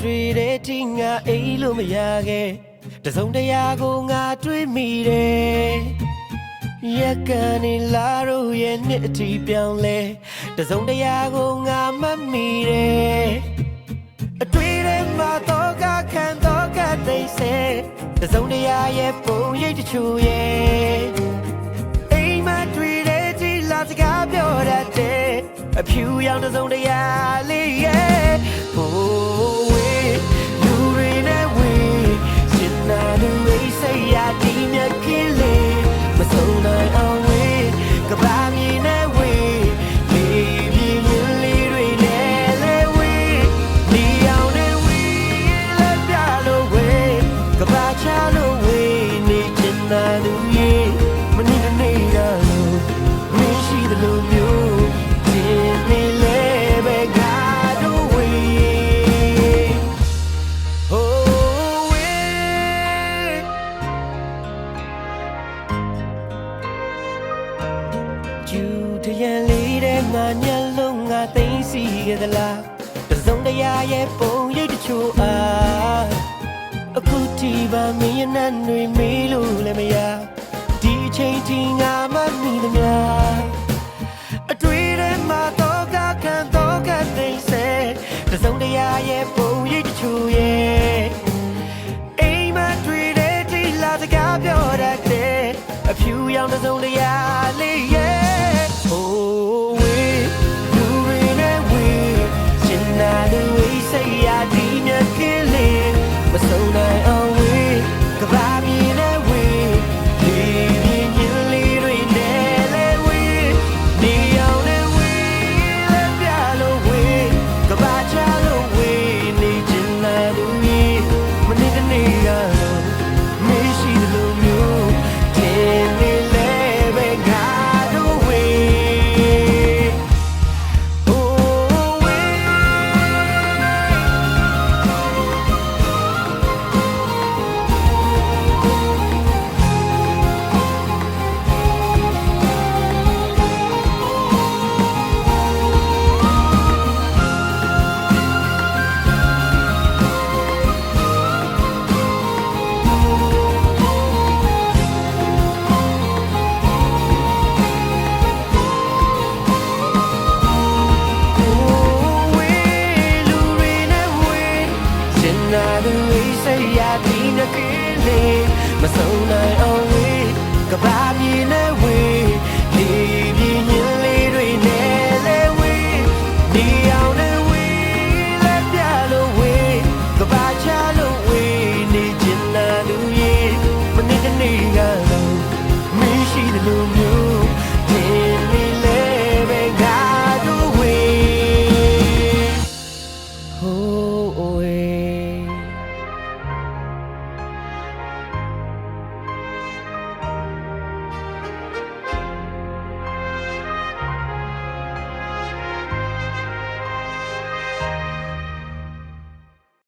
တွေ့တဲ့ဒီငါအိမ်လို့မရခဲ့တစုံတရာကိုငါတွေ့မိတယ်ရက်ကနေလာလို့ရဲ့နှစ်အထိပြောင်းလဲတစုံတရာကိုငါမမိတယ်အတွေ့ထဲမှာတော့ကခံတော့ကသိစေတစုံတရာရဲ့ပုံရိပ်တချို့ရဲ့အိမ်မှာတွေ့တဲ့ဒီလာစကားပြောတတ်တဲ့အဖြူရောင်တစုံတရာလေးရဲ့ဟိုဝေးလူတွေနဲ့ဝေးရှင်နာလူအိစိတ်ရဒီမြတ်ကလေးမဆုံးနိုင်အောင်ဝေးကဘာမြင်နဲ့ဝေးလေးပြင်းရင်လေးတွေနဲ့လဲဝေးဒီအောင်နဲ့ဝေးလက်ပြလို့ဝေးကဘာချလို့ဝေးနေချင်နာလူရဲ့မနေနေရလို့မင်းရှိတယ်လို့မျိုးတင်နေလဲပဲငါတို့ဝေးဟိုဝေးကျူတရန်လေးတဲ့ငါညလုံးငါသိမ်းစီခဲ့သလားတစုံတရာရဲ့ပုံရိပ်တချို့အားအခုတီပါမင်းရဲ့နဲ့တွေမေးလို့လည်းမရဒီအချိန်ထိငါမမိသမျှအတွေ့ထဲမှာတော့ကခံတော့ကသိစေတစုံတရာရဲ့ပုံရိပ်တချို့ရဲ့အိမ်မှာတွေ့တဲ့ဒီလာစကားပြောတတ်တဲ့အဖြူရောင်တစုံတရာလေးရဲ့ဟိုဝေးလူတွေနဲ့ဝေးရှင်နာလူဝေးစိတ်ရဒီမြတ်ကလေးမဆုံးနိုင်အောင်ဝေးကဘာမြင်နဲ့ဝေးလေးပြင်းရင်လေးတွေနဲ့လဲဝေးဒီအောင်နဲ့ဝေးလက်ပြလို့ဝေးကဘာချလို့ဝေးနေချင်လာလူကြီးမနေတနေရလို့မရှိတယ်လို့မျိုးတင်နေလဲပဲငါတို့ဝေးဟိုဝေးလူတွေနဲ့ဝေးရှင်နာလူအိစိတ်ရဒီငါကလေးမဆုံးနိုင်အောင်ဝေးကဘာမြင်နဲ့ဝေး